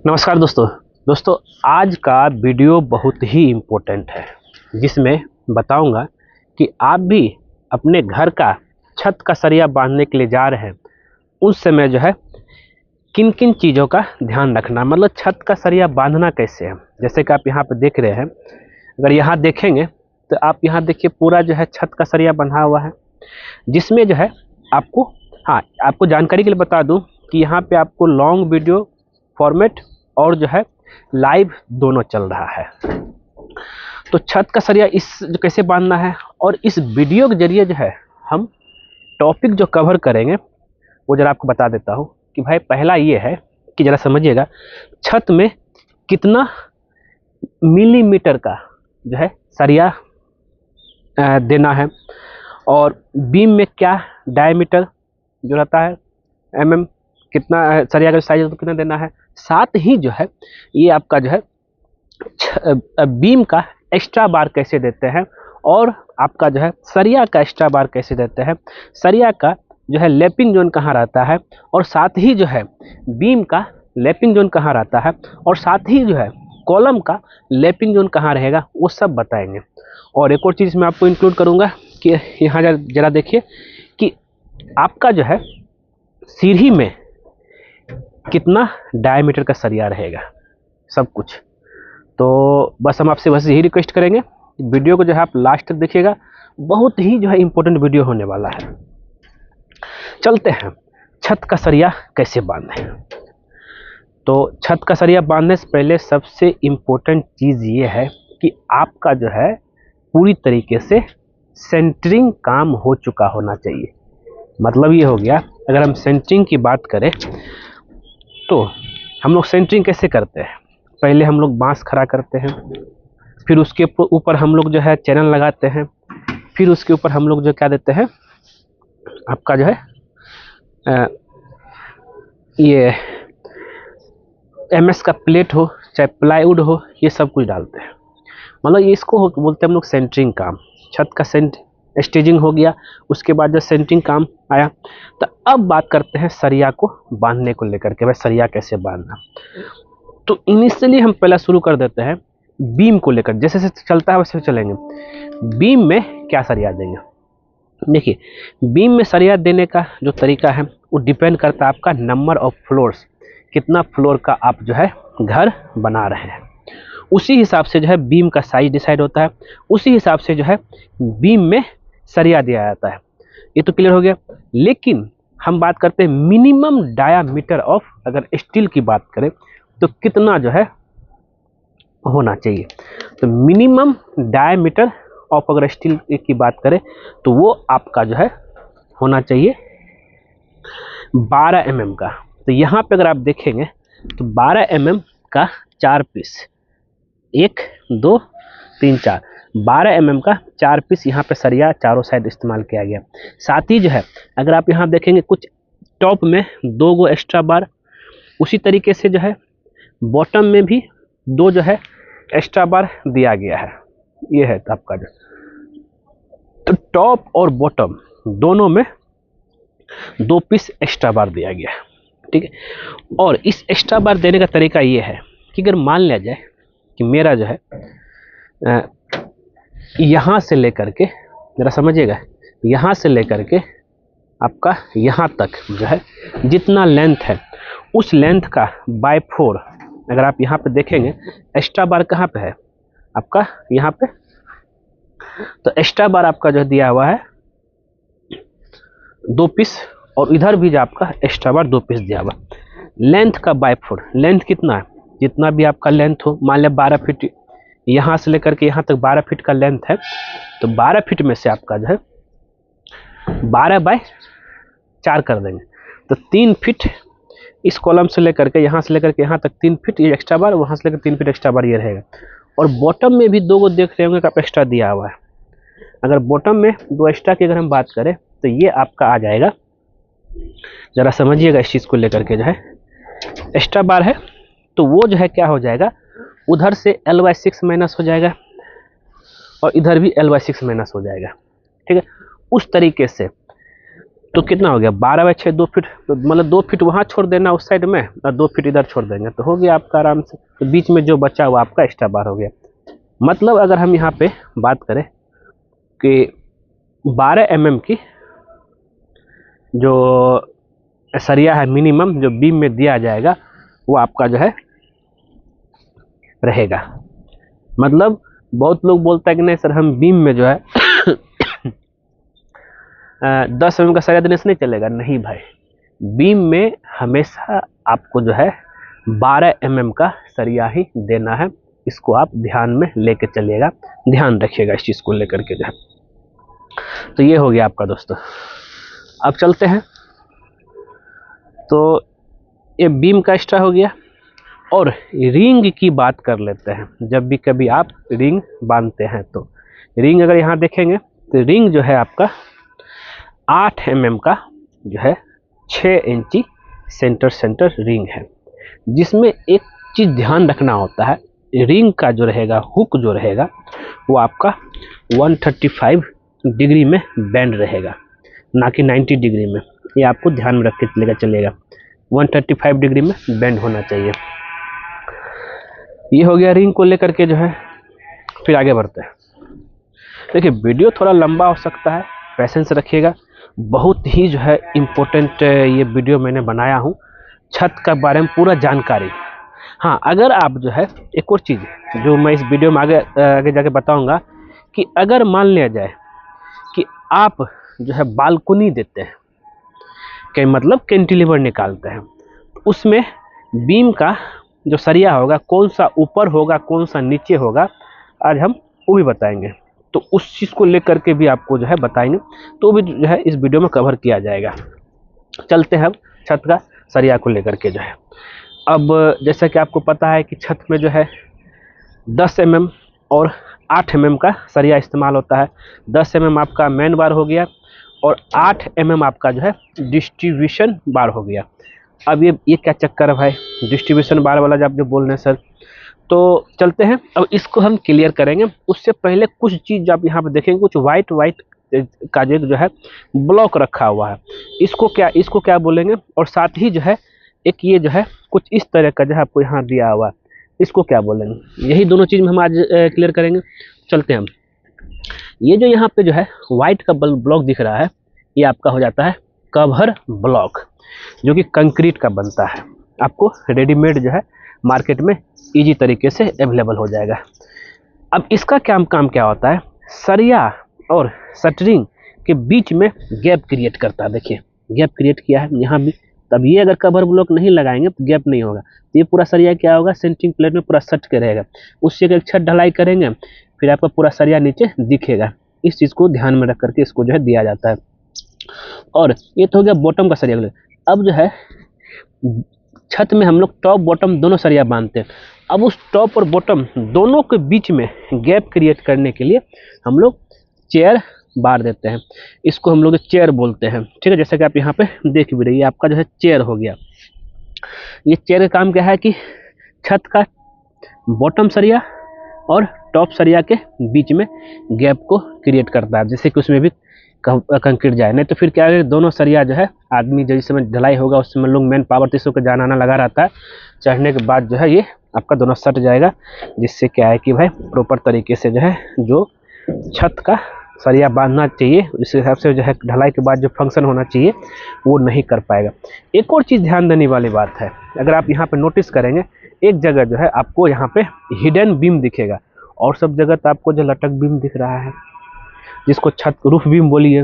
नमस्कार दोस्तों आज का वीडियो बहुत ही इम्पोर्टेंट है जिसमें बताऊंगा कि आप भी अपने घर का छत का सरिया बांधने के लिए जा रहे हैं उस समय जो है किन किन चीज़ों का ध्यान रखना, मतलब छत का सरिया बांधना कैसे है। जैसे कि आप यहाँ पे देख रहे हैं, अगर यहाँ देखेंगे तो आप यहाँ देखिए पूरा जो है छत का सरिया बंधा हुआ है, जिसमें जो है आपको जानकारी के लिए बता दूं कि यहाँ पे आपको लॉन्ग वीडियो फॉर्मेट और जो है लाइव दोनों चल रहा है। तो छत का सरिया इस जो कैसे बांधना है, और इस वीडियो के जरिए जो है हम टॉपिक जो कवर करेंगे वो जरा आपको बता देता हूँ कि भाई पहला ये है कि जरा समझिएगा छत में कितना मिलीमीटर का जो है सरिया देना है, और बीम में क्या डायमीटर जो रहता है कितना सरिया का साइज कितना देना है। साथ ही जो है ये आपका जो है बीम का एक्स्ट्रा बार कैसे देते हैं, और आपका जो है सरिया का एक्स्ट्रा बार कैसे देते हैं, सरिया का जो है लैपिंग जोन कहाँ रहता है, और साथ ही जो है बीम का लैपिंग जोन कहाँ रहता है, और साथ ही जो है कॉलम का लैपिंग जोन कहाँ रहेगा, वो सब बताएंगे। और एक और चीज़ मैं आपको इंक्लूड करूँगा कि यहाँ जरा देखिए कि आपका जो है सीढ़ी में कितना डायमीटर का सरिया रहेगा, सब कुछ। तो बस हम आपसे बस यही रिक्वेस्ट करेंगे, वीडियो को जो है आप लास्ट तक देखिएगा, बहुत ही जो है इम्पोर्टेंट वीडियो होने वाला है। चलते हैं छत का सरिया कैसे बांधे। तो छत का सरिया बांधने से पहले सबसे इम्पोर्टेंट चीज़ ये है कि आपका जो है पूरी तरीके से सेंटरिंग काम हो चुका होना चाहिए। मतलब ये हो गया, अगर हम सेंटरिंग की बात करें तो हम लोग सेंटरिंग कैसे करते हैं, पहले हम लोग बांस खड़ा करते हैं, फिर उसके ऊपर हम लोग जो है चैनल लगाते हैं, फिर उसके ऊपर हम लोग जो क्या देते हैं आपका जो है ये एमएस का प्लेट हो चाहे प्लाईवुड हो, ये सब कुछ डालते हैं। मतलब इसको बोलते हैं हम लोग सेंटरिंग काम। छत का स्टेजिंग हो गया, उसके बाद जब सेंटरिंग काम आया तो अब बात करते हैं सरिया को बांधने को लेकर के, भाई सरिया कैसे बांधना। तो इनिशियली हम पहला शुरू कर देते हैं बीम को लेकर, जैसे जैसे चलता है वैसे चलेंगे। बीम में क्या सरिया देंगे, देखिए बीम में सरिया देने का जो तरीका है वो डिपेंड करता है आपका नंबर ऑफ फ्लोर्स, कितना फ्लोर का आप जो है घर बना रहे हैं, उसी हिसाब से जो है बीम का साइज डिसाइड होता है, उसी हिसाब से जो है बीम में सरिया दिया जाता है। ये तो क्लियर हो गया। लेकिन हम बात करते हैं मिनिमम डायामीटर ऑफ, अगर स्टील की बात करें तो कितना जो है होना चाहिए। तो मिनिमम डायामीटर ऑफ अगर स्टील की बात करें तो वो आपका जो है होना चाहिए 12 mm का। तो यहाँ पे अगर आप देखेंगे तो 12 mm का 4 पीस, 1 2 3 4, 12 mm का 4 पीस यहाँ पे सरिया चारों साइड इस्तेमाल किया गया। साथ ही जो है अगर आप यहाँ देखेंगे कुछ टॉप में 2 गो एक्स्ट्रा बार, उसी तरीके से जो है बॉटम में भी 2 जो है एक्स्ट्रा बार दिया गया है। ये है आपका जो, तो टॉप और बॉटम दोनों में 2 पीस एक्स्ट्रा बार दिया गया है, ठीक है। और इस एक्स्ट्रा बार देने का तरीका ये है कि अगर मान लिया जाए कि मेरा जो है यहाँ से लेकर के, जरा समझिएगा, यहाँ से लेकर के आपका यहाँ तक जो है जितना लेंथ है उस लेंथ का बाय 4, अगर आप यहाँ पे देखेंगे एक्स्ट्रा बार कहाँ पे है आपका, यहाँ पे। तो एक्स्ट्रा बार आपका जो दिया हुआ है 2 पीस, और इधर भी जो आपका एक्स्ट्रा बार 2 पीस दिया हुआ। लेंथ का बाय 4, लेंथ कितना है, जितना भी आपका लेंथ हो, मान लिया 12 फीट यहाँ से लेकर के यहाँ तक 12 फीट का लेंथ है, तो 12 फीट में से आपका जो है 12/4 कर देंगे। तो 3 फीट इस कॉलम से लेकर के यहाँ से लेकर के यहाँ तक 3 फीट ये एक्स्ट्रा बार, वहाँ से लेकर 3 फीट एक्स्ट्रा बार ये रहेगा। और बॉटम में भी 2 को देख रहे होंगे कि आप एक्स्ट्रा दिया हुआ है। अगर बॉटम में 2 एक्स्ट्रा की अगर हम बात करें तो ये आपका आ जाएगा, ज़रा समझिएगा इस चीज़ को लेकर के, जो है एक्स्ट्रा बार है तो वो जो है क्या हो जाएगा, उधर से L/6 माइनस हो जाएगा और इधर भी L/6 माइनस हो जाएगा, ठीक है। उस तरीके से तो कितना हो गया 12/6 2 फीट, तो मतलब 2 फीट वहाँ छोड़ देना उस साइड में और 2 फीट इधर छोड़ देंगे तो हो गया आपका आराम से। तो बीच में जो बचा हुआ आपका एक्स्ट्रा बार हो गया। मतलब अगर हम यहाँ पे बात करें कि 12 mm की जो सरिया है मिनिमम जो बीम में दिया जाएगा वो आपका जो है रहेगा। मतलब बहुत लोग बोलता है कि नहीं सर हम बीम में जो है 10 mm का सरिया देने से नहीं चलेगा। नहीं भाई, बीम में हमेशा आपको जो है 12 mm का सरिया ही देना है। इसको आप ध्यान में लेके चलिएगा, ध्यान रखिएगा इस चीज़ को लेकर के जो है। तो ये हो गया आपका दोस्तों। अब चलते हैं, तो ये बीम का एक्स्ट्रा हो गया। और रिंग की बात कर लेते हैं। जब भी कभी आप रिंग बांधते हैं तो रिंग अगर यहाँ देखेंगे तो रिंग जो है आपका 8 mm का जो है 6 इंची सेंटर रिंग है। जिसमें एक चीज़ ध्यान रखना होता है, रिंग का जो रहेगा हुक जो रहेगा वो आपका 135 डिग्री में बेंड रहेगा, ना कि 90 डिग्री में। ये आपको ध्यान में रख के चलेगा, 135 डिग्री में बेंड होना चाहिए। ये हो गया रिंग को लेकर के जो है। फिर आगे बढ़ते हैं। देखिए वीडियो थोड़ा लंबा हो सकता है, पेशेंस रखिएगा। बहुत ही जो है इम्पोर्टेंट ये वीडियो मैंने बनाया हूँ, छत का बारे में पूरा जानकारी। हाँ, अगर आप जो है एक और चीज़ जो मैं इस वीडियो में आगे जाके बताऊंगा कि अगर मान लिया जाए कि आप जो है बालकनी देते हैं, कि मतलब कैंटिलीवर निकालते हैं, उसमें बीम का जो सरिया होगा कौन सा ऊपर होगा कौन सा नीचे होगा, आज हम वो भी बताएंगे। तो उस चीज़ को लेकर के भी आपको जो है बताएंगे, तो भी जो है इस वीडियो में कवर किया जाएगा। चलते हैं अब छत का सरिया को लेकर के जो है। अब जैसा कि आपको पता है कि छत में जो है 10 mm और 8 mm का सरिया इस्तेमाल होता है। 10 mm आपका मेन बार हो गया और 8 mm आपका जो है डिस्ट्रीब्यूशन बार हो गया। अब ये क्या चक्कर है भाई, डिस्ट्रीब्यूशन बार वाला जब जो बोल रहे हैं सर, तो चलते हैं अब इसको हम क्लियर करेंगे। उससे पहले कुछ चीज़ आप यहाँ पे देखेंगे, कुछ वाइट का जो है ब्लॉक रखा हुआ है, इसको क्या बोलेंगे। और साथ ही जो है एक ये जो है कुछ इस तरह का जो है आपको यहाँ दिया हुआ है, इसको क्या बोलेंगे। यही दोनों चीज़ में हम आज क्लियर करेंगे। चलते हैं हम। ये जो यहाँ पे जो है वाइट का ब्लॉक दिख रहा है, ये आपका हो जाता है कवर ब्लॉक, जो कि कंक्रीट का बनता है। आपको रेडीमेड जो है मार्केट में इजी तरीके से अवेलेबल हो जाएगा। अब इसका काम क्या होता है, सरिया और शटरिंग के बीच में गैप क्रिएट करता है। देखिए गैप क्रिएट किया है यहाँ भी। तब ये अगर कवर ब्लॉक नहीं लगाएंगे तो गैप नहीं होगा। तो ये पूरा सरिया क्या होगा, सेंटरिंग प्लेट में पूरा सट के रहेगा। उससे एक छत ढलाई करेंगे फिर आपका पूरा सरिया नीचे दिखेगा। इस चीज़ को ध्यान में रख करके इसको जो है दिया जाता है। और ये तो हो गया बॉटम का सरिया। अब जो है छत में हम लोग टॉप बॉटम दोनों सरिया बांधते हैं। अब उस टॉप और बॉटम दोनों के बीच में गैप क्रिएट करने के लिए हम लोग चेयर बार देते हैं। इसको हम लोग चेयर बोलते हैं, ठीक है। जैसे कि आप यहाँ पे देख भी रहिए, आपका जो है चेयर हो गया। ये चेयर का काम क्या है कि छत का बॉटम सरिया और टॉप सरिया के बीच में गैप को क्रिएट करता है, जिससे कि उसमें भी कंक्रीट जाए। नहीं तो फिर क्या है, दोनों सरिया जो है आदमी जिस समय ढलाई होगा उस समय लोग मैन पावर तीसों का जाना आना लगा रहता है, चढ़ने के बाद जो है ये आपका दोनों सट जाएगा। जिससे क्या है कि भाई प्रॉपर तरीके से जो है जो छत का सरिया बांधना चाहिए, उस हिसाब से जो है ढलाई के बाद जो फंक्शन होना चाहिए वो नहीं कर पाएगा। एक और चीज़ ध्यान देने वाली बात है, अगर आप यहाँ पे नोटिस करेंगे एक जगह जो है आपको यहाँ पे हिडन बीम दिखेगा, और सब जगह तो आपको जो लटक बीम दिख रहा है, जिसको छत रूफ बीम बोलिए।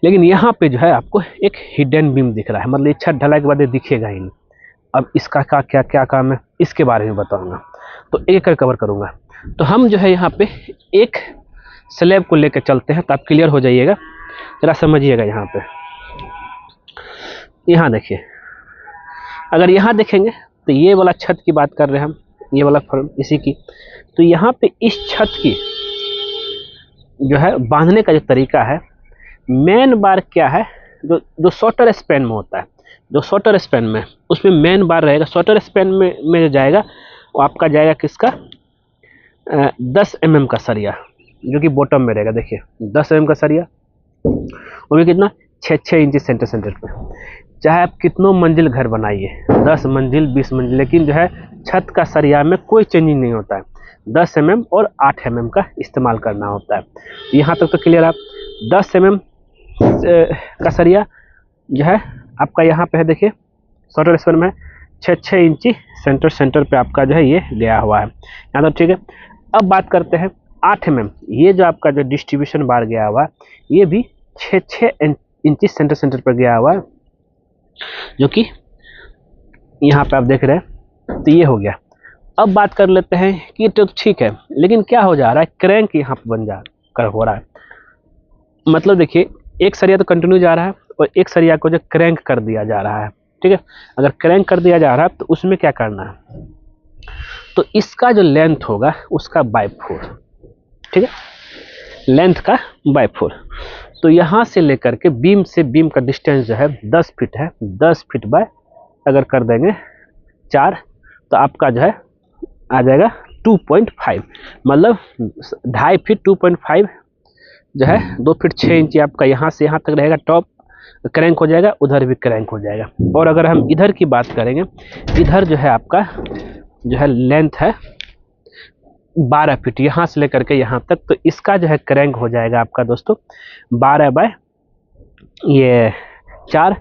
लेकिन यहाँ पे जो है आपको एक हिडन बीम दिख रहा है, मतलब छत ढलाई के बाद दिखेगा ही नहीं। अब इसका क्या काम है इसके बारे में बताऊंगा, तो एक कवर करूंगा। तो हम जो है यहाँ पे एक स्लैब को लेकर चलते हैं, तो आप क्लियर हो जाइएगा, जरा समझिएगा। यहाँ पे यहाँ देखिए, अगर यहाँ देखेंगे तो ये वाला छत की बात कर रहे हैं हम, ये वाला फर्म इसी की। तो यहाँ पे इस छत की जो है बांधने का जो तरीका है, मेन बार क्या है, जो शॉर्टर स्पैन में होता है, जो शॉर्टर स्पैन में उसमें मेन बार रहेगा। शॉर्टर स्पैन में जो जाएगा वो आपका जाएगा किसका, 10 mm का सरिया, जो कि बॉटम में रहेगा। देखिए 10 mm का सरिया वो भी कितना, 6-6 इंची सेंटर सेंटर पे। चाहे आप कितनों मंजिल घर बनाइए, 10 मंजिल 20 मंजिल, लेकिन जो है छत का सरिया में कोई चेंजिंग नहीं होता है। 10 mm और 8 mm का इस्तेमाल करना होता है। यहाँ तक तो क्लियर। आप 10 mm का सरिया जो है आपका यहाँ पे है, देखिए शॉर्टर स्पैन में 6-6 इंची सेंटर सेंटर पे आपका जो है ये गया हुआ है। यहाँ तक ठीक है। अब बात करते हैं 8 mm। ये जो आपका जो डिस्ट्रीब्यूशन बार गया हुआ है, ये भी 6-6 इंची सेंटर सेंटर पर गया हुआ है, जो कि यहाँ पे आप देख रहे हैं। तो ये हो गया। अब बात कर लेते हैं कि तो ठीक है, लेकिन क्या हो जा रहा है, क्रैंक यहाँ पे बन जा कर हो रहा है। मतलब देखिए, एक सरिया तो कंटिन्यू जा रहा है और एक सरिया को जो क्रैंक कर दिया जा रहा है, ठीक है। अगर क्रैंक कर दिया जा रहा है तो उसमें क्या करना है, तो इसका जो लेंथ होगा उसका बाय 4, ठीक है, लेंथ का बाय 4। तो यहाँ से लेकर के बीम से बीम का डिस्टेंस जो है 10 फीट है। 10 फीट बाय अगर कर देंगे 4, तो आपका जो है आ जाएगा 2.5, मतलब 2.5 फीट 2.5 जो है 2 फीट 6 इंची आपका यहाँ से यहाँ तक रहेगा। टॉप क्रैंक हो जाएगा, उधर भी क्रैंक हो जाएगा। और अगर हम इधर की बात करेंगे, इधर जो है आपका जो है लेंथ है 12 फीट, यहाँ से लेकर के यहाँ तक। तो इसका जो है क्रैंक हो जाएगा आपका दोस्तों 12 बाय ये 4,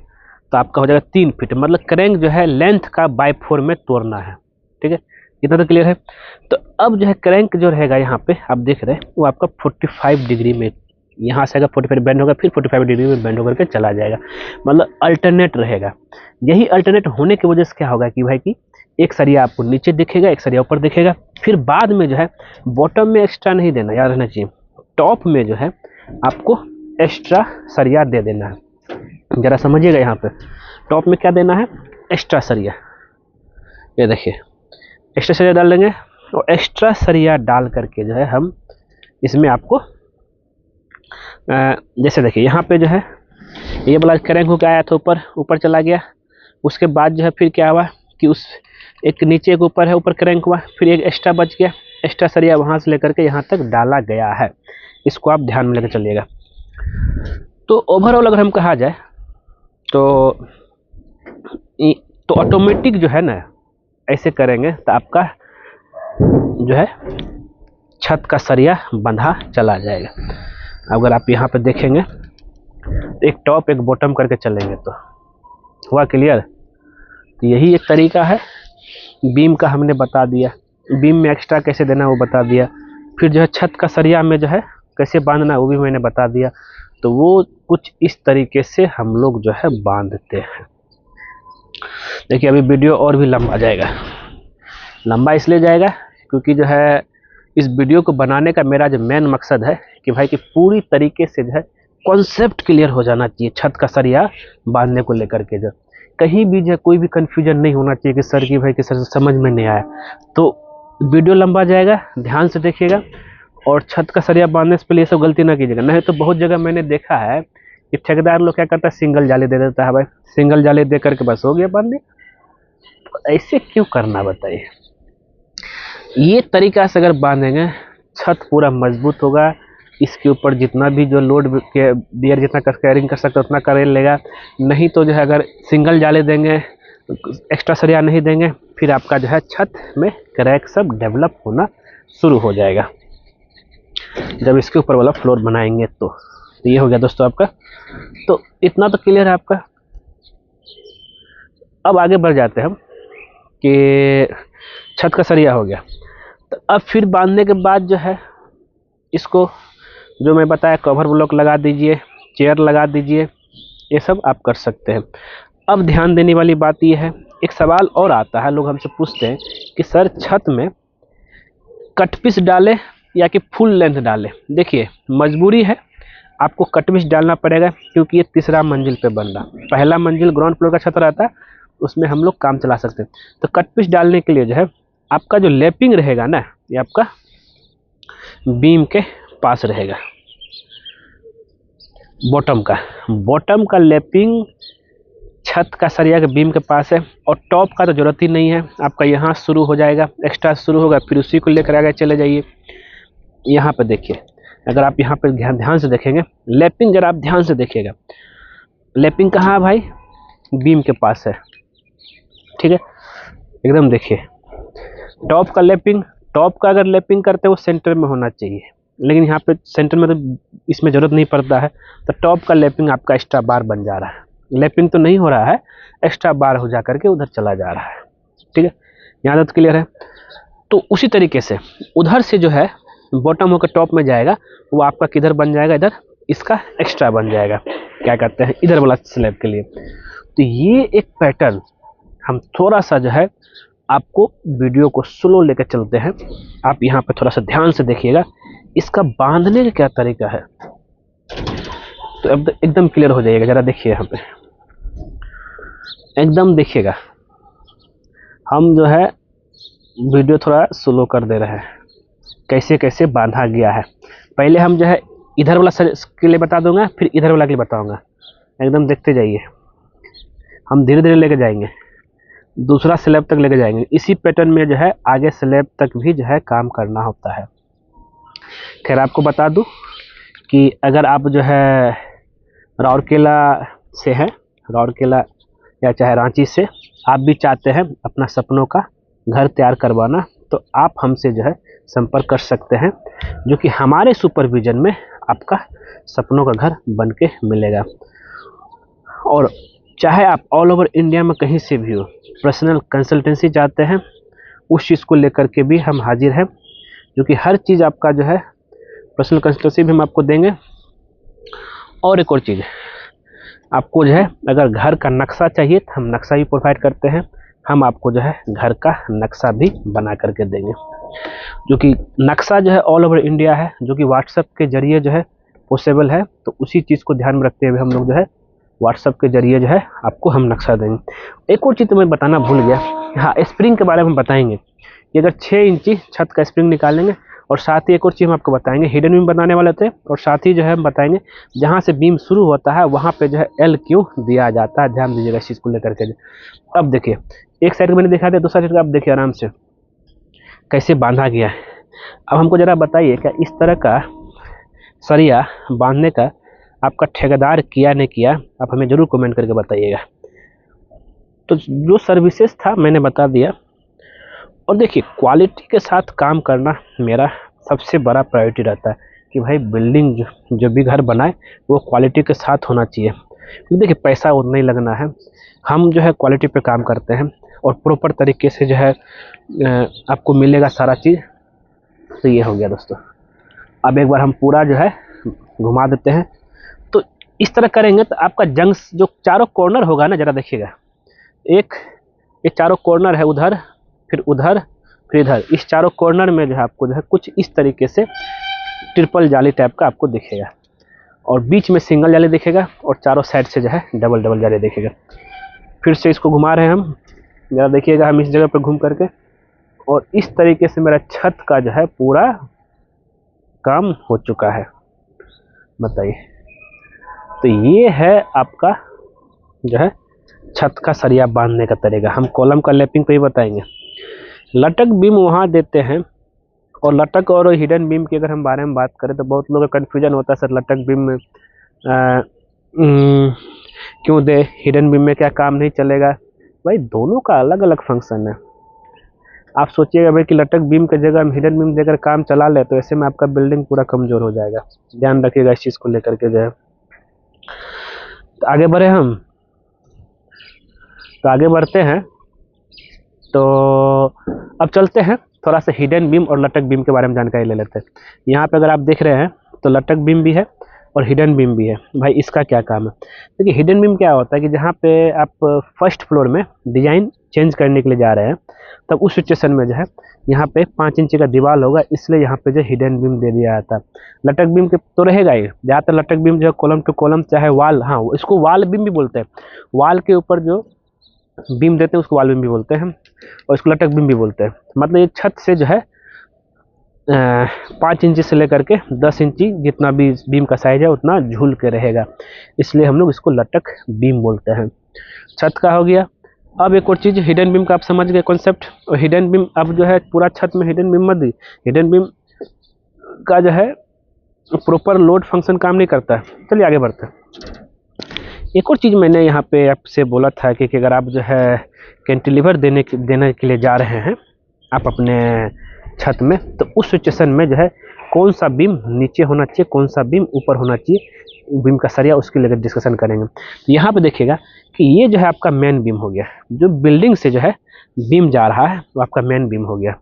तो आपका हो जाएगा 3 फीट। मतलब क्रैंक जो है लेंथ का बाय 4 में तोड़ना है, ठीक है। इतना तो क्लियर है। तो अब जो है क्रैंक जो रहेगा यहाँ पे आप देख रहे हैं, वो आपका 45 डिग्री में यहाँ से अगर 45 बेंड होगा, फिर 45 डिग्री में बेंड होकर के चला जाएगा। मतलब अल्टरनेट रहेगा। यही अल्टरनेट होने की वजह से क्या होगा कि भाई कि एक सरिया आपको नीचे दिखेगा, एक सरिया ऊपर दिखेगा। फिर बाद में जो है बॉटम में एक्स्ट्रा नहीं देना, याद रहना चाहिए। टॉप में जो है आपको एक्स्ट्रा सरिया दे देना है। जरा समझिएगा, यहाँ पे टॉप में क्या देना है, एक्स्ट्रा सरिया। ये देखिए एक्स्ट्रा सरिया डाल देंगे, और एक्स्ट्रा सरिया डाल करके जो है हम इसमें आपको जैसे देखिए यहाँ पे जो है ये वाला क्रैंक होकर आया था, ऊपर चला गया। उसके बाद जो है फिर क्या हुआ कि उस एक नीचे के ऊपर है, ऊपर क्रैंक हुआ, फिर एक एक्स्ट्रा बच गया। एक्स्ट्रा सरिया वहाँ से लेकर के यहाँ तक डाला गया है। इसको आप ध्यान में लेकर चलिएगा। तो ओवरऑल अगर हम कहा जाए तो ऑटोमेटिक जो है ना, ऐसे करेंगे तो आपका जो है छत का सरिया बंधा चला जाएगा। अगर आप यहाँ पे देखेंगे तो एक टॉप एक बॉटम करके चलेंगे तो हुआ क्लियर। तो यही एक तरीका है। बीम का हमने बता दिया, बीम में एक्स्ट्रा कैसे देना वो बता दिया। फिर जो है छत का सरिया में जो है कैसे बांधना वो भी मैंने बता दिया। तो वो कुछ इस तरीके से हम लोग जो है बांधते हैं। देखिए अभी वीडियो और भी लंबा जाएगा। लंबा इसलिए जाएगा क्योंकि जो है इस वीडियो को बनाने का मेरा जो मेन मकसद है कि भाई कि पूरी तरीके से जो है कॉन्सेप्ट क्लियर हो जाना चाहिए छत का सरिया बांधने को लेकर के। जो कहीं भी जो कोई भी कन्फ्यूजन नहीं होना चाहिए कि सर की भाई कि सर समझ में नहीं आया। तो वीडियो लंबा जाएगा, ध्यान से देखिएगा। और छत का सरिया बांधने से पहले ये सब गलती ना कीजिएगा, नहीं तो बहुत जगह मैंने देखा है कि ठेकेदार लोग क्या करता है, सिंगल जाली दे देता है। भाई सिंगल जाली दे करके बस हो गया बांधने। तो ऐसे क्यों करना बताइए। ये तरीका से अगर बांधेंगे छत पूरा मजबूत होगा। इसके ऊपर जितना भी जो लोड के बियर जितना कैरिंग कर सकता है उतना कर लेगा। नहीं तो जो है अगर सिंगल जाले देंगे, एक्स्ट्रा सरिया नहीं देंगे, फिर आपका जो है छत में क्रैक सब डेवलप होना शुरू हो जाएगा जब इसके ऊपर वाला फ्लोर बनाएंगे। तो ये हो गया दोस्तों आपका। तो इतना तो क्लियर है आपका। अब आगे बढ़ जाते हैं हम कि छत का सरिया हो गया। तो अब फिर बांधने के बाद जो है इसको जो मैं बताया कवर ब्लॉक लगा दीजिए, चेयर लगा दीजिए, ये सब आप कर सकते हैं। अब ध्यान देने वाली बात ये है, एक सवाल और आता है, लोग हमसे पूछते हैं कि सर छत में कट पीस डालें या कि फुल लेंथ डालें। देखिए मजबूरी है, आपको कट पीस डालना पड़ेगा क्योंकि ये तीसरा मंजिल पे बन रहा। पहला मंजिल ग्राउंड फ्लोर का छत रहता है, उसमें हम लोग काम चला सकते हैं। तो कट पीस डालने के लिए जो है आपका जो लैपिंग रहेगा ना, ये आपका बीम के पास रहेगा। बॉटम का लैपिंग छत का सरिया के बीम के पास है। और टॉप का तो जरूरत ही नहीं है, आपका यहाँ शुरू हो जाएगा, एक्स्ट्रा शुरू होगा, फिर उसी को लेकर आगे चले जाइए। यहाँ पे देखिए अगर आप यहाँ पे ध्यान से देखेंगे, लैपिंग जरा आप ध्यान से देखिएगा, लैपिंग कहाँ है भाई, बीम के पास है, ठीक है, एकदम देखिए। टॉप का लैपिंग, टॉप का अगर लैपिंग करते हैं वो सेंटर में होना चाहिए, लेकिन यहाँ पे सेंटर में तो इसमें ज़रूरत नहीं पड़ता है, तो टॉप का लैपिंग आपका एक्स्ट्रा बार बन जा रहा है, लैपिंग तो नहीं हो रहा है, एक्स्ट्रा बार हो जा करके उधर चला जा रहा है, ठीक है, यहाँ तक क्लियर है। तो उसी तरीके से उधर से जो है बॉटम होकर टॉप में जाएगा, वो आपका किधर बन जाएगा, इधर इसका एक्स्ट्रा बन जाएगा, क्या कहते हैं, इधर वाला स्लैब के लिए। तो ये एक पैटर्न हम थोड़ा सा जो है आपको वीडियो को स्लो लेकर चलते हैं, आप यहाँ पे थोड़ा सा ध्यान से देखिएगा, इसका बांधने का क्या तरीका है, तो अब एकदम क्लियर हो जाएगा। जरा देखिए यहाँ पे, एकदम देखिएगा, हम जो है वीडियो थोड़ा स्लो कर दे रहे हैं, कैसे कैसे बांधा गया है। पहले हम जो है इधर वाला के लिए बता दूंगा, फिर इधर वाला के लिए बताऊंगा, एकदम देखते जाइए, हम धीरे धीरे लेके जाएंगे, दूसरा स्लैब तक लेके जाएंगे। इसी पैटर्न में जो है आगे स्लैब तक भी जो है काम करना होता है। खैर आपको बता दूं कि अगर आप जो है राउरकेला से हैं, राउरकेला या चाहे रांची से, आप भी चाहते हैं अपना सपनों का घर तैयार करवाना, तो आप हमसे जो है संपर्क कर सकते हैं, जो कि हमारे सुपरविजन में आपका सपनों का घर बन के मिलेगा। और चाहे आप ऑल ओवर इंडिया में कहीं से भी हो, पर्सनल कंसल्टेंसी चाहते हैं, उस चीज़ को लेकर के भी हम हाजिर हैं, जो कि हर चीज़ आपका जो है पर्सनल कंसल्टेंसी भी हम आपको देंगे। और एक और चीज़, आपको जो है अगर घर का नक्शा चाहिए तो हम नक्शा भी प्रोवाइड करते हैं, हम आपको जो है घर का नक्शा भी बना करके देंगे, जो कि नक्शा जो है ऑल ओवर इंडिया है, जो कि व्हाट्सएप के जरिए जो है पॉसिबल है। तो उसी चीज़ को ध्यान में रखते हुए हम लोग जो है व्हाट्सएप के जरिए जो है आपको हम नक्शा देंगे। एक और चीज़ तो मैं बताना भूल गया, हाँ, स्प्रिंग के बारे में हम बताएंगे कि अगर 6 इंची छत का स्प्रिंग निकालेंगे, और साथ ही एक और चीज़ हम आपको बताएंगे, हिडन बीम बनाने वाले थे, और साथ ही जो है हम बताएंगे जहाँ से बीम शुरू होता है वहाँ पे जो है एल क्यों दिया जाता है, ध्यान दीजिएगा इस चीज़ को लेकर के। अब देखिए, एक साइड मैंने दिखा दिया, दूसरा साइड आप देखिए आराम से कैसे बांधा गया है। अब हमको ज़रा बताइए, क्या इस तरह का सरिया बांधने का आपका ठेकेदार किया नहीं किया, आप हमें ज़रूर कमेंट करके बताइएगा। तो जो सर्विसेज था मैंने बता दिया। और देखिए, क्वालिटी के साथ काम करना मेरा सबसे बड़ा प्रायोरिटी रहता है कि भाई बिल्डिंग जो भी घर बनाए वो क्वालिटी के साथ होना चाहिए। देखिए, पैसा उतना ही लगना है, हम जो है क्वालिटी पे काम करते हैं और प्रॉपर तरीके से जो है आपको मिलेगा सारा चीज़। तो ये हो गया दोस्तों। अब एक बार हम पूरा जो है घुमा देते हैं। तो इस तरह करेंगे तो आपका जंग जो चारों कॉर्नर होगा ना, ज़रा देखिएगा, एक ये चारों कॉर्नर है, उधर फिर उधर फिर इधर, इस चारों कॉर्नर में जो है आपको जो है कुछ इस तरीके से ट्रिपल जाली टाइप का आपको दिखेगा, और बीच में सिंगल जाली दिखेगा, और चारों साइड से जो है डबल डबल जाली दिखेगा। फिर से इसको घुमा रहे हैं हम, ज़रा देखिएगा हम इस जगह पर घूम करके, और इस तरीके से मेरा छत का जो है पूरा काम हो चुका है। बताइए, तो ये है आपका जो है छत का सरिया बांधने का तरीका। हम कॉलम का लैपिंग पे ही बताएंगे। लटक बीम वहाँ देते हैं, और लटक और हिडन बीम की अगर हम बारे में बात करें तो बहुत लोगों का कन्फ्यूजन होता है, सर लटक बीम में क्यों दे, हिडन बीम में क्या काम नहीं चलेगा? भाई दोनों का अलग अलग फंक्शन है। आप सोचिएगा भाई कि लटक बीम की जगह हम हिडन बीम देकर काम चला ले, तो ऐसे में आपका बिल्डिंग पूरा कमज़ोर हो जाएगा। ध्यान रखिएगा इस चीज़ को लेकर के जो है। तो आगे बढ़े हम, तो आगे बढ़ते हैं, तो अब चलते हैं थोड़ा सा हिडन बीम और लटक बीम के बारे में जानकारी ले लेते हैं। यहाँ पे अगर आप देख रहे हैं तो लटक बीम भी है और हिडन बीम भी है। भाई इसका क्या काम है? देखिए, हिडन बीम क्या होता है कि जहाँ पे आप फर्स्ट फ्लोर में डिज़ाइन चेंज करने के लिए जा रहे हैं, तब उस सिचुएशन में जो है यहाँ पे 5 इंच का दीवार होगा, इसलिए यहाँ पे जो हिडन बीम दे दिया जाता है। लटक बीम के तो रहेगा ही, ज़्यादातर लटक बीम जो है कॉलम टू कॉलम, चाहे वाल, हाँ इसको वाल बीम भी बोलते हैं, वाल के ऊपर जो बीम देते हैं उसको वाल बीम भी बोलते हैं, और इसको लटक बीम भी बोलते हैं। मतलब ये छत से जो है 5 इंची से लेकर के 10 इंची जितना भी बीम का साइज है उतना झूल के रहेगा, इसलिए हम लोग इसको लटक बीम बोलते हैं। छत का हो गया। अब एक और चीज़, हिडन बीम का आप समझ गए कॉन्सेप्ट। और हिडन बीम अब जो है पूरा छत में हिडन बीम मत दी, हिडन बीम का जो है प्रॉपर लोड फंक्शन काम नहीं करता है। चलिए आगे बढ़ते हैं। एक और चीज़ मैंने यहाँ पे आपसे बोला था कि अगर आप जो है कैंटिलीवर देने के लिए जा रहे हैं आप अपने छत में, तो उस सिचुएशन में जो है कौन सा बीम नीचे होना चाहिए, कौन सा बीम ऊपर होना चाहिए, बीम का सरिया, उसके लिए डिस्कशन करेंगे। तो यहाँ पे देखिएगा कि ये जो है आपका मेन बीम हो गया, जो बिल्डिंग से जो है बीम जा रहा है वो आपका मेन बीम हो गया।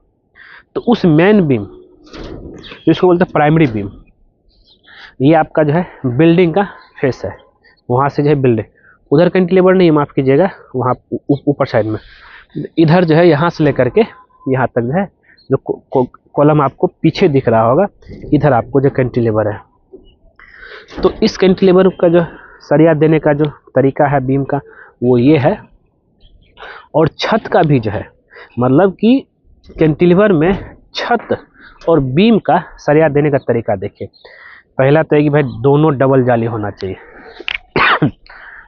तो उस मेन बीम जिसको बोलते हैं प्राइमरी बीम, ये आपका जो है बिल्डिंग का फेस है, वहाँ से जो है बिल्डिंग, उधर कैंटिलीवर नहीं, माफ़ कीजिएगा, वहाँ ऊपर साइड में, इधर जो है यहाँ से लेकर के यहाँ तक जो है जो कॉलम आपको पीछे दिख रहा होगा, इधर आपको जो कैंटिलीवर है। तो इस कैंटिलीवर का जो सरिया देने का जो तरीका है बीम का वो ये है। और छत का भी जो है, मतलब कि कैंटिलीवर में छत और बीम का सरिया देने का तरीका देखिए। पहला तो है कि भाई दोनों डबल जाली होना चाहिए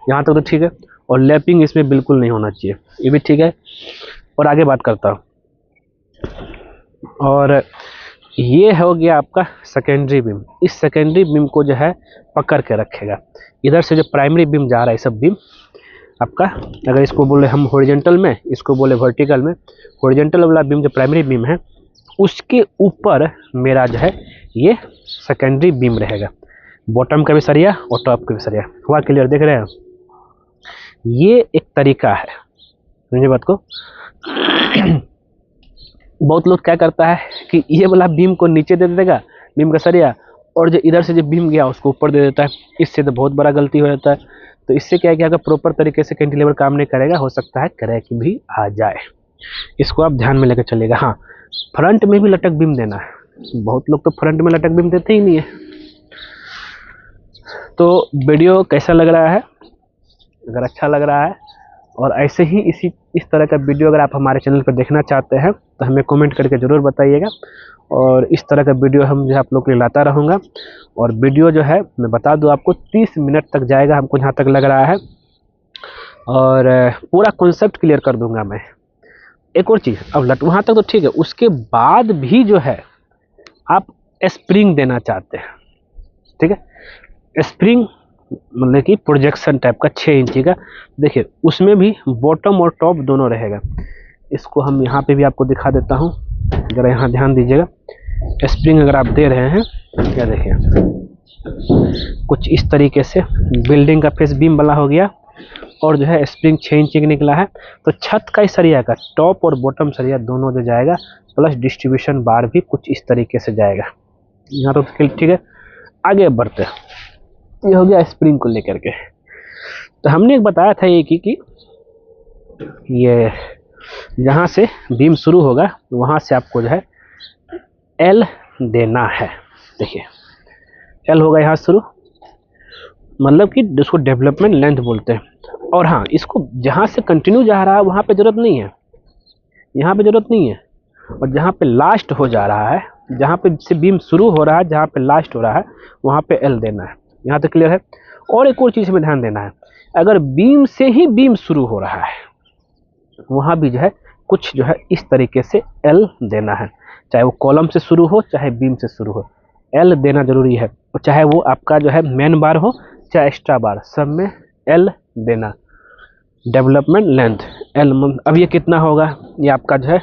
यहाँ तक तो ठीक है, और लैपिंग इसमें बिल्कुल नहीं होना चाहिए, ये भी ठीक है। और आगे बात करता हूँ, और ये हो गया आपका सेकेंडरी बीम। इस सेकेंडरी बीम को जो है पकड़ के रखेगा। इधर से जो प्राइमरी बीम जा रहा है, सब बीम आपका, अगर इसको बोले हम हॉरिजॉन्टल में, इसको बोले वर्टिकल में, हॉरिजॉन्टल वाला बीम जो प्राइमरी बीम है उसके ऊपर मेरा जो है ये सेकेंडरी बीम रहेगा। बॉटम का भी सरिया और टॉप का भी सरिया हुआ। क्लियर देख रहे हैं? ये एक तरीका है, समझे बात को। बहुत लोग क्या करता है कि ये वाला बीम को नीचे दे देगा बीम का सरिया, और जो इधर से जो बीम गया उसको ऊपर दे देता है। इससे तो बहुत बड़ा गलती हो जाता है। तो इससे क्या है कि अगर प्रॉपर तरीके से कैंटिलीवर काम नहीं करेगा, हो सकता है क्रैक भी आ जाए। इसको आप ध्यान में लेकर चलेगा। हाँ, फ्रंट में भी लटक बीम देना है। बहुत लोग तो फ्रंट में लटक बीम देते ही नहीं है। तो वीडियो कैसा लग रहा है? अगर अच्छा लग रहा है और ऐसे ही इस तरह का वीडियो अगर आप हमारे चैनल पर देखना चाहते हैं तो हमें कमेंट करके ज़रूर बताइएगा। और इस तरह का वीडियो हम जो है आप लोग के लिए लाता रहूँगा। और वीडियो जो है मैं बता दूँ आपको 30 मिनट तक जाएगा, हमको जहाँ तक लग रहा है, और पूरा कॉन्सेप्ट क्लियर कर दूँगा मैं। एक और चीज़, अब वहाँ तक तो ठीक है, उसके बाद भी जो है आप स्प्रिंग देना चाहते हैं, ठीक है, स्प्रिंग मतलब कि प्रोजेक्शन टाइप का 6 इंची का, देखिए उसमें भी बॉटम और टॉप दोनों रहेगा। इसको हम यहाँ पे भी आपको दिखा देता हूँ, जरा यहाँ ध्यान दीजिएगा। स्प्रिंग अगर आप दे रहे हैं, क्या देखिए कुछ इस तरीके से बिल्डिंग का फेस बीम वाला हो गया, और जो है स्प्रिंग 6 इंची का निकला है। तो छत का इस सरिया का टॉप और बॉटम सरिया दोनों जो जाएगा, प्लस डिस्ट्रीब्यूशन बार भी कुछ इस तरीके से जाएगा। यहाँ तो ठीक है। आगे बढ़ते हैं, ये हो गया स्प्रिंग को लेकर के। तो हमने एक बताया था ये कि ये जहाँ से बीम शुरू होगा वहाँ से आपको जो है एल देना है। देखिए एल होगा यहाँ शुरू, मतलब कि जिसको डेवलपमेंट लेंथ बोलते हैं। और हाँ, इसको जहाँ से कंटिन्यू जा रहा है वहाँ पे ज़रूरत नहीं है, यहाँ पे ज़रूरत नहीं है। और जहाँ पे लास्ट हो जा रहा है, जहाँ पे से बीम शुरू हो रहा है, जहाँ पे लास्ट हो रहा है, वहाँ पे एल देना है। यहाँ तक क्लियर है? और एक और चीज़ में ध्यान देना है, अगर बीम से ही बीम शुरू हो रहा है वहाँ भी जो है कुछ जो है इस तरीके से एल देना है। चाहे वो कॉलम से शुरू हो चाहे बीम से शुरू हो, एल देना जरूरी है। और चाहे वो आपका जो है मेन बार हो चाहे एक्स्ट्रा बार, सब में एल देना। डेवलपमेंट लेंथ एल, अब ये कितना होगा, ये आपका जो है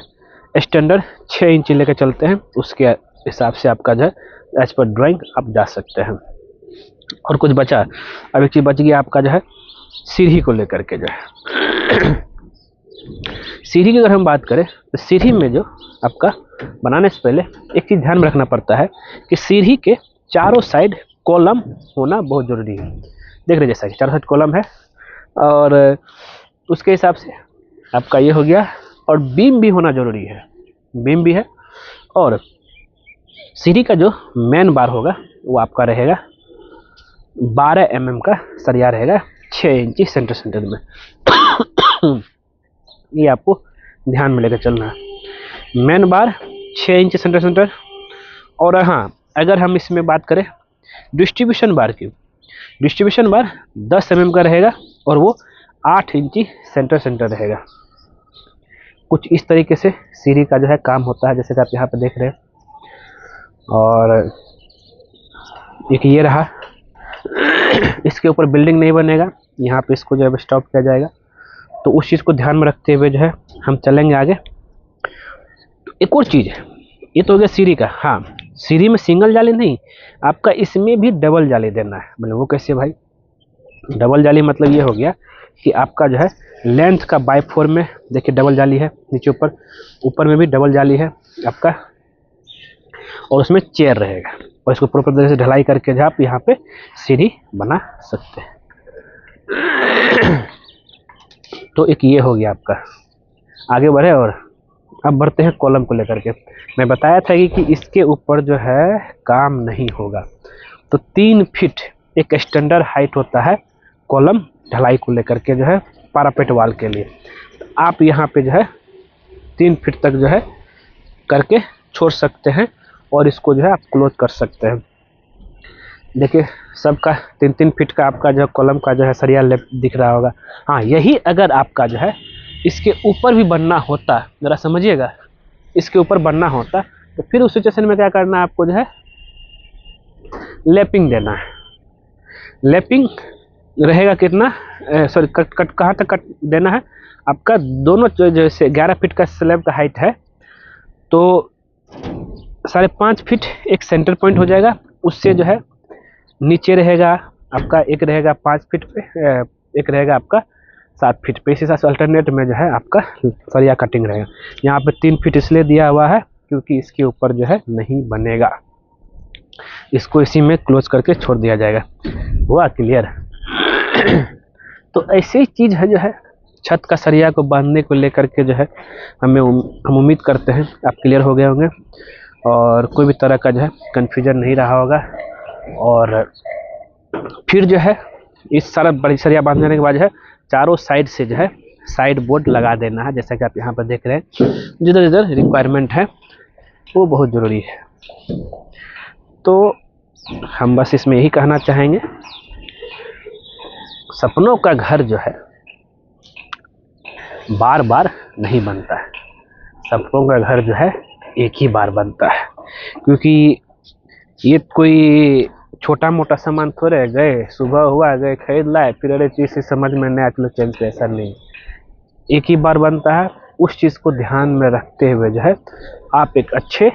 स्टैंडर्ड 6 इंच लेकर चलते हैं, उसके हिसाब से आपका जो है एज पर ड्राइंग आप जा सकते हैं। और कुछ बचा, अब एक चीज़ बच गई आपका जो है सीढ़ी को लेकर के। जो है सीढ़ी की अगर हम बात करें तो सीढ़ी में जो आपका बनाने से पहले एक चीज़ ध्यान में रखना पड़ता है कि सीढ़ी के चारों साइड कॉलम होना बहुत ज़रूरी है। देख रहे जैसा कि चारों साइड कॉलम है, और उसके हिसाब से आपका ये हो गया। और बीम भी होना ज़रूरी है, बीम भी है। और सीढ़ी का जो मेन बार होगा वो आपका रहेगा 12 mm का सरिया रहेगा, 6 इंची सेंटर में। ये आपको ध्यान में लेकर चलना है। मेन बार 6 इंच सेंटर। और हाँ, अगर हम इसमें बात करें डिस्ट्रीब्यूशन बार की, डिस्ट्रीब्यूशन बार 10 mm का रहेगा और वो 8 इंची सेंटर रहेगा। कुछ इस तरीके से सीढ़ी का जो है काम होता है, जैसे कि आप यहाँ पे देख रहे हैं। और एक ये रहा, इसके ऊपर बिल्डिंग नहीं बनेगा, यहाँ पे इसको जो है स्टॉप किया जाएगा। तो उस चीज़ को ध्यान में रखते हुए जो है हम चलेंगे आगे। तो एक और चीज़ है, ये तो हो गया सीढ़ी का। हाँ, सीढ़ी में सिंगल जाली नहीं, आपका इसमें भी डबल जाली देना है। मतलब वो कैसे भाई? डबल जाली मतलब ये हो गया कि आपका जो है लेंथ का बाई 4 में देखिए डबल जाली है, नीचे ऊपर, ऊपर में भी डबल जाली है आपका, और उसमें चेयर रहेगा, और इसको प्रॉपर तरीके से ढलाई करके जो आप यहाँ पे सीढ़ी बना सकते हैं। तो एक ये हो गया आपका। आगे बढ़े और अब बढ़ते हैं कॉलम को लेकर के। मैं बताया था कि इसके ऊपर जो है काम नहीं होगा। तो 3 फीट एक स्टैंडर्ड हाइट होता है कॉलम ढलाई को लेकर के जो है पैरापेट वाल के लिए। तो आप यहाँ पे जो है 3 फीट तक जो है करके छोड़ सकते हैं, और इसको जो है आप क्लोज कर सकते हैं। देखिए सबका 3-3 फीट का आपका जो है कॉलम का जो है सरिया दिख रहा होगा। हाँ, यही अगर आपका जो है इसके ऊपर भी बनना होता, ज़रा समझिएगा, इसके ऊपर बनना होता, तो फिर उस सिचुएशन में क्या करना है आपको जो है लैपिंग देना है। लैपिंग रहेगा कितना, सॉरी कट कहाँ तक कट देना है आपका? दोनों जैसे 11 फीट का स्लैब का हाइट है, तो 5.5 फीट एक सेंटर पॉइंट हो जाएगा। उससे जो है नीचे रहेगा आपका, एक रहेगा 5 फीट पे, एक रहेगा आपका 7 फीट पे। इसी हिसाब से अल्टरनेट में जो है आपका सरिया कटिंग रहेगा। यहाँ पे 3 फीट इसलिए दिया हुआ है क्योंकि इसके ऊपर जो है नहीं बनेगा, इसको इसी में क्लोज करके छोड़ दिया जाएगा। हुआ क्लियर? तो ऐसी चीज़ है जो है छत का सरिया को बांधने को लेकर के जो है हम उम्मीद करते हैं आप क्लियर हो गए होंगे, और कोई भी तरह का जो है कन्फ्यूजन नहीं रहा होगा। और फिर जो है इस सारा बड़ी सरिया बांध देने के बाद जो है चारों साइड से जो है साइड बोर्ड लगा देना है, जैसा कि आप यहाँ पर देख रहे हैं। जिधर जिधर रिक्वायरमेंट है वो बहुत ज़रूरी है। तो हम बस इसमें यही कहना चाहेंगे, सपनों का घर जो है बार बार नहीं बनता है, सपनों का घर जो है एक ही बार बनता है। क्योंकि ये कोई छोटा मोटा सामान थोड़े, गए सुबह हुआ गए खरीद लाए, फिर अरे चीज़ से समझ में नया चलो चेंज, ऐसा नहीं, एक ही बार बनता है। उस चीज़ को ध्यान में रखते हुए जो है आप एक अच्छे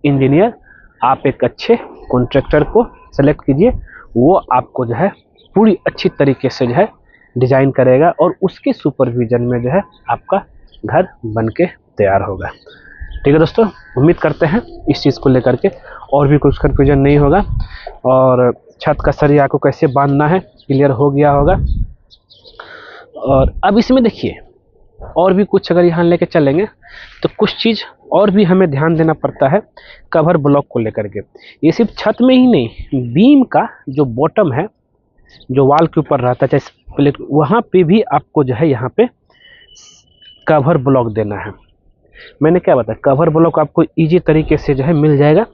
इंजीनियर, आप एक अच्छे कॉन्ट्रैक्टर को सेलेक्ट कीजिए, वो आपको जो है पूरी अच्छी तरीके से जो है डिज़ाइन करेगा, और उसके सुपरविजन में जो है आपका घर बन के तैयार होगा। ठीक है दोस्तों, उम्मीद करते हैं इस चीज़ को लेकर के और भी कुछ कन्फ्यूजन नहीं होगा, और छत का सरिया को कैसे बांधना है क्लियर हो गया होगा। और अब इसमें देखिए और भी कुछ अगर यहाँ लेके चलेंगे तो कुछ चीज़ और भी हमें ध्यान देना पड़ता है कवर ब्लॉक को लेकर के। ये सिर्फ छत में ही नहीं, बीम का जो बॉटम है, जो वाल के ऊपर रहता है चाहे प्लेट, वहाँ पे भी आपको जो है यहाँ पे कवर ब्लॉक देना है। मैंने क्या बताया, कवर ब्लॉक आपको इजी तरीके से जो है मिल जाएगा।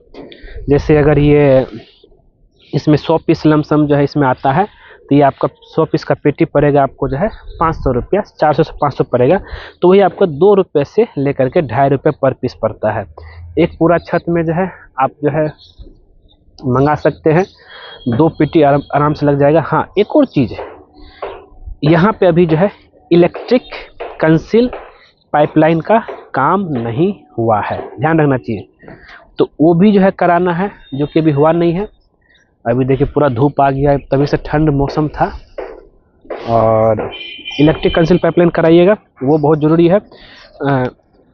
जैसे अगर ये इसमें 100 पीस लमसम जो है इसमें आता है, तो ये आपका 100 पीस का पेटी पड़ेगा आपको जो है 500 रुपया, 400 से 500 पड़ेगा। तो वही आपको 2 रुपये से लेकर के 2.5 रुपये पर पीस पड़ता है। एक पूरा छत में जो है आप जो है मंगा सकते हैं, 2 पेटी आराम से लग जाएगा। हाँ, एक और चीज़ है, यहाँ पे अभी जो है इलेक्ट्रिक कंसील पाइपलाइन का काम नहीं हुआ है, ध्यान रखना चाहिए। तो वो भी जो है कराना है, जो कि अभी हुआ नहीं है। अभी देखिए पूरा धूप आ गया है, तभी से ठंड मौसम था, और इलेक्ट्रिक कंसील पाइपलाइन कराइएगा, वो बहुत ज़रूरी है।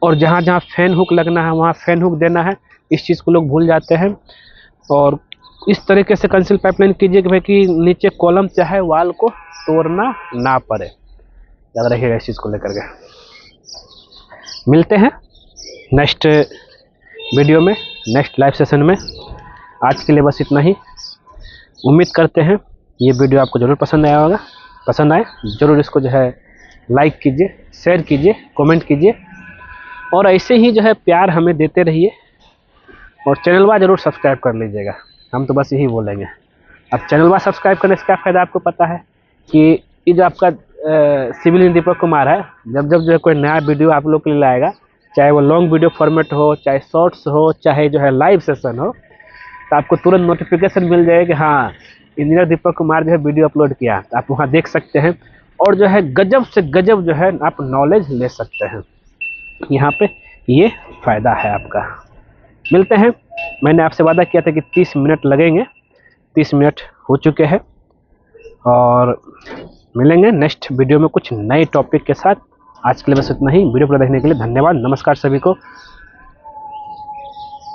और जहाँ जहाँ फैन हुक लगना है वहाँ फैन हुक देना है, इस चीज़ को लोग भूल जाते हैं। और इस तरीके से कंसील पाइपलाइन कीजिए कि भाई कि नीचे कॉलम चाहे वाल को तोड़ना ना पड़े, याद रखिएगा इस चीज़ को लेकर के। मिलते हैं नेक्स्ट वीडियो में, नेक्स्ट लाइव सेशन में। आज के लिए बस इतना ही। उम्मीद करते हैं ये वीडियो आपको ज़रूर पसंद आया होगा। पसंद आए ज़रूर इसको जो है लाइक कीजिए, शेयर कीजिए, कमेंट कीजिए, और ऐसे ही जो है प्यार हमें देते रहिए, और चैनल वाला ज़रूर सब्सक्राइब कर लीजिएगा। हम तो बस यही बोलेंगे। अब चैनल वाला सब्सक्राइब करने से क्या फ़ायदा आपको पता है कि ये जो आपका सिविल इंजीनियर दीपक कुमार है, जब जब जो है कोई नया वीडियो आप लोग के लिए लाएगा, चाहे वो लॉन्ग वीडियो फॉर्मेट हो, चाहे शॉर्ट्स हो, चाहे जो है लाइव सेशन हो, तो आपको तुरंत नोटिफिकेशन मिल जाएगा कि हाँ इंजीनियर दीपक कुमार जो है वीडियो अपलोड किया, तो आप वहाँ देख सकते हैं और जो है गजब से गजब जो है आप नॉलेज ले सकते हैं। यहाँ पे ये फ़ायदा है आपका। मिलते हैं, मैंने आपसे वादा किया था कि 30 मिनट लगेंगे, 30 मिनट हो चुके हैं और मिलेंगे नेक्स्ट वीडियो में कुछ नए टॉपिक के साथ। आज के लिए बस इतना ही। वीडियो पूरा देखने के लिए धन्यवाद। नमस्कार सभी को।